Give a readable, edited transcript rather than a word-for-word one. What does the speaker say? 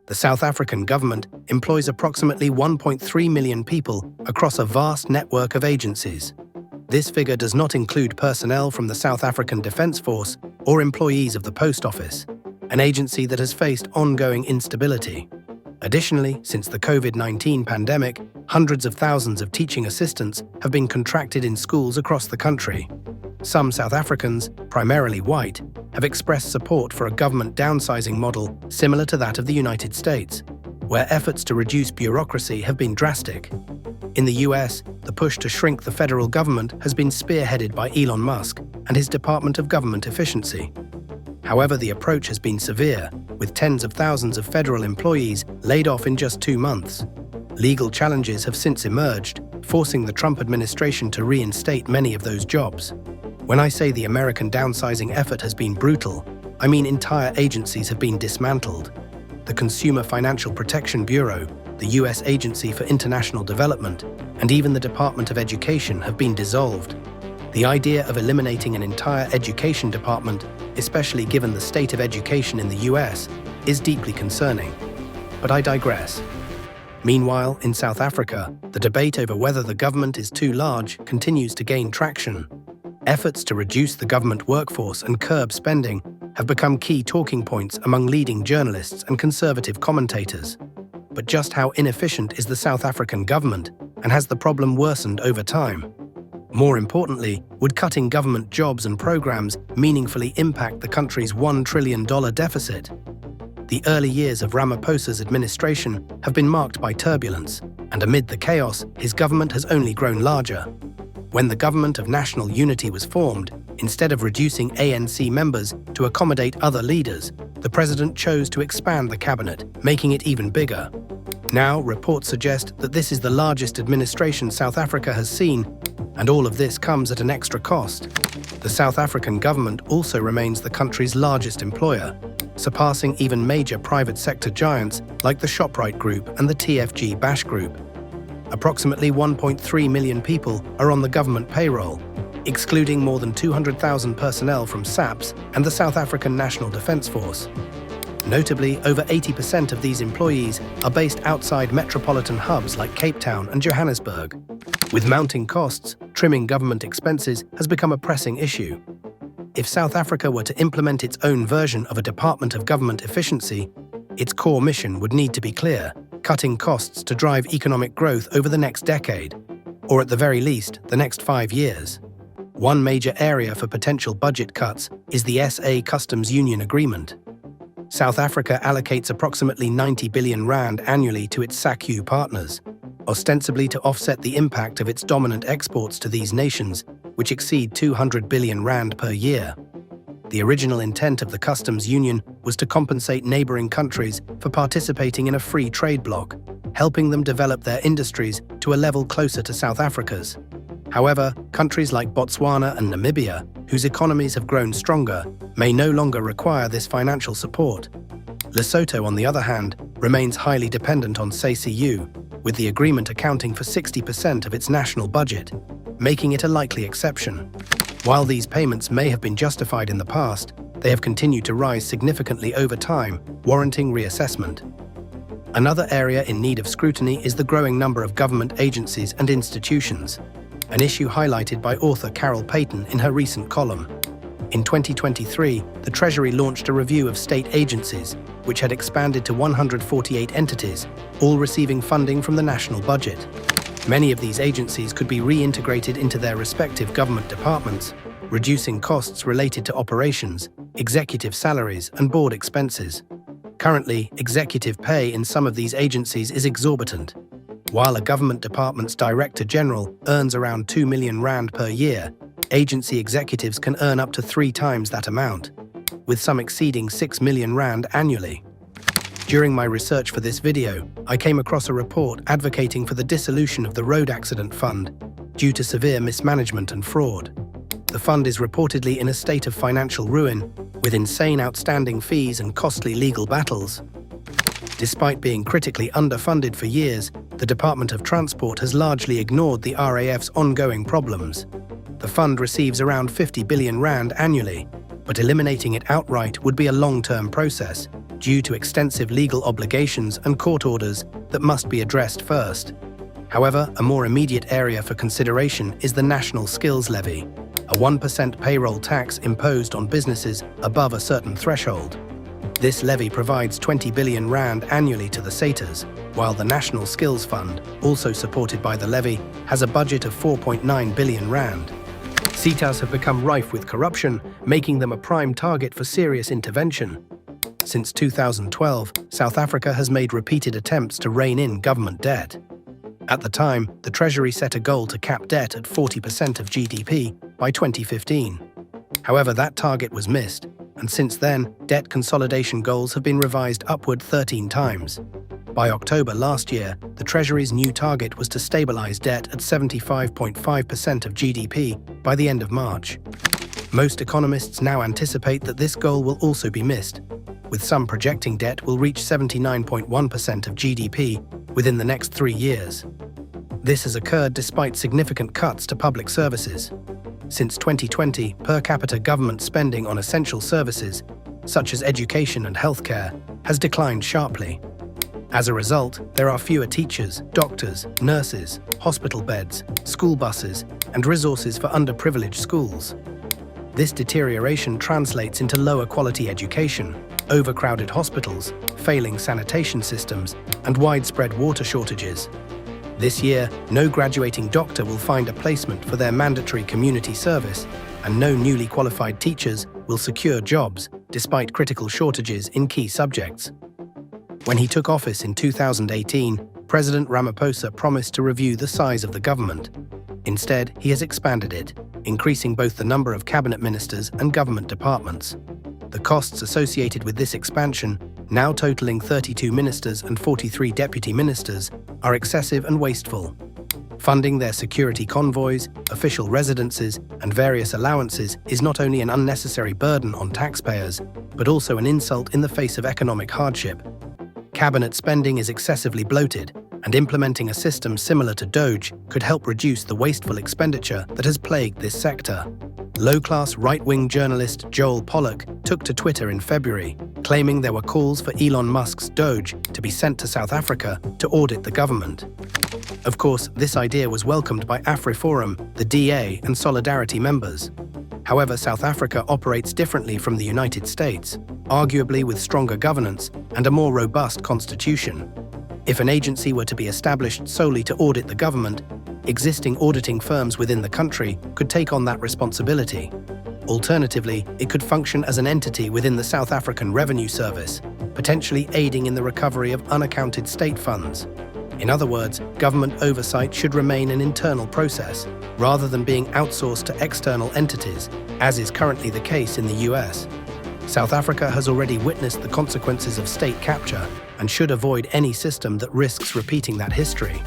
The South African government employs approximately 1.3 million people across a vast network of agencies. This figure does not include personnel from the South African Defence Force or employees of the Post Office, an agency that has faced ongoing instability. Additionally, since the COVID-19 pandemic, hundreds of thousands of teaching assistants have been contracted in schools across the country. Some South Africans, primarily white, have expressed support for a government downsizing model similar to that of the United States, where efforts to reduce bureaucracy have been drastic. In the US, the push to shrink the federal government has been spearheaded by Elon Musk and his Department of Government Efficiency. However, the approach has been severe, with tens of thousands of federal employees laid off in just 2 months. Legal challenges have since emerged, forcing the Trump administration to reinstate many of those jobs. When I say the American downsizing effort has been brutal, I mean entire agencies have been dismantled. The Consumer Financial Protection Bureau, the US Agency for International Development, and even the Department of Education have been dissolved. The idea of eliminating an entire education department, especially given the state of education in the US, is deeply concerning. But I digress. Meanwhile, in South Africa, the debate over whether the government is too large continues to gain traction. Efforts to reduce the government workforce and curb spending have become key talking points among leading journalists and conservative commentators. But just how inefficient is the South African government, and has the problem worsened over time? More importantly, would cutting government jobs and programs meaningfully impact the country's $1 trillion deficit? The early years of Ramaphosa's administration have been marked by turbulence, and amid the chaos, his government has only grown larger. When the Government of National Unity was formed, instead of reducing ANC members to accommodate other leaders, the president chose to expand the cabinet, making it even bigger. Now, reports suggest that this is the largest administration South Africa has seen, and all of this comes at an extra cost. The South African government also remains the country's largest employer, surpassing even major private sector giants like the Shoprite Group and the TFG Bash Group. Approximately 1.3 million people are on the government payroll, excluding more than 200,000 personnel from SAPS and the South African National Defence Force. Notably, over 80% of these employees are based outside metropolitan hubs like Cape Town and Johannesburg. With mounting costs, trimming government expenses has become a pressing issue. If South Africa were to implement its own version of a Department of Government Efficiency, its core mission would need to be clear: cutting costs to drive economic growth over the next decade, or at the very least, the next 5 years. One major area for potential budget cuts is the SA Customs Union Agreement. South Africa allocates approximately 90 billion rand annually to its SACU partners, ostensibly to offset the impact of its dominant exports to these nations, which exceed 200 billion rand per year. The original intent of the customs union was to compensate neighboring countries for participating in a free trade bloc, helping them develop their industries to a level closer to South Africa's. However, countries like Botswana and Namibia, whose economies have grown stronger, may no longer require this financial support. Lesotho, on the other hand, remains highly dependent on SACU, with the agreement accounting for 60% of its national budget, making it a likely exception. While these payments may have been justified in the past, they have continued to rise significantly over time, warranting reassessment. Another area in need of scrutiny is the growing number of government agencies and institutions, an issue highlighted by author Carol Paton in her recent column. In 2023, the Treasury launched a review of state agencies, which had expanded to 148 entities, all receiving funding from the national budget. Many of these agencies could be reintegrated into their respective government departments, reducing costs related to operations, executive salaries, and board expenses. Currently, executive pay in some of these agencies is exorbitant. While a government department's Director General earns around 2 million rand per year, agency executives can earn up to 3 times that amount, with some exceeding 6 million rand annually. During my research for this video, I came across a report advocating for the dissolution of the Road Accident Fund due to severe mismanagement and fraud. The fund is reportedly in a state of financial ruin, with insane outstanding fees and costly legal battles. Despite being critically underfunded for years, the Department of Transport has largely ignored the RAF's ongoing problems. The fund receives around 50 billion rand annually, but eliminating it outright would be a long-term process, due to extensive legal obligations and court orders that must be addressed first. However, a more immediate area for consideration is the National Skills Levy, a 1% payroll tax imposed on businesses above a certain threshold. This levy provides 20 billion rand annually to the SATAs, while the National Skills Fund, also supported by the levy, has a budget of 4.9 billion rand. SATAs have become rife with corruption, making them a prime target for serious intervention. Since 2012, South Africa has made repeated attempts to rein in government debt. At the time, the Treasury set a goal to cap debt at 40% of GDP by 2015. However, that target was missed, and since then, debt consolidation goals have been revised upward 13 times. By October last year, the Treasury's new target was to stabilize debt at 75.5% of GDP by the end of March. Most economists now anticipate that this goal will also be missed, with some projecting debt will reach 79.1% of GDP within the next 3 years. This has occurred despite significant cuts to public services. Since 2020, per capita government spending on essential services, such as education and healthcare, has declined sharply. As a result, there are fewer teachers, doctors, nurses, hospital beds, school buses, and resources for underprivileged schools. This deterioration translates into lower quality education, overcrowded hospitals, failing sanitation systems, and widespread water shortages. This year, no graduating doctor will find a placement for their mandatory community service, and no newly qualified teachers will secure jobs despite critical shortages in key subjects. When he took office in 2018, President Ramaphosa promised to review the size of the government. Instead, he has expanded it, increasing both the number of cabinet ministers and government departments. The costs associated with this expansion, now totaling 32 ministers and 43 deputy ministers, are excessive and wasteful. Funding their security convoys, official residences, and various allowances is not only an unnecessary burden on taxpayers, but also an insult in the face of economic hardship. Cabinet spending is excessively bloated, and implementing a system similar to DOGE could help reduce the wasteful expenditure that has plagued this sector. Low-class right-wing journalist Joel Pollak took to Twitter in February, claiming there were calls for Elon Musk's DOGE to be sent to South Africa to audit the government. Of course, this idea was welcomed by AfriForum, the DA, and Solidarity members. However, South Africa operates differently from the United States, arguably with stronger governance and a more robust constitution. If an agency were to be established solely to audit the government, existing auditing firms within the country could take on that responsibility. Alternatively, it could function as an entity within the South African Revenue Service, potentially aiding in the recovery of unaccounted state funds. In other words, government oversight should remain an internal process, rather than being outsourced to external entities, as is currently the case in the US. South Africa has already witnessed the consequences of state capture and should avoid any system that risks repeating that history.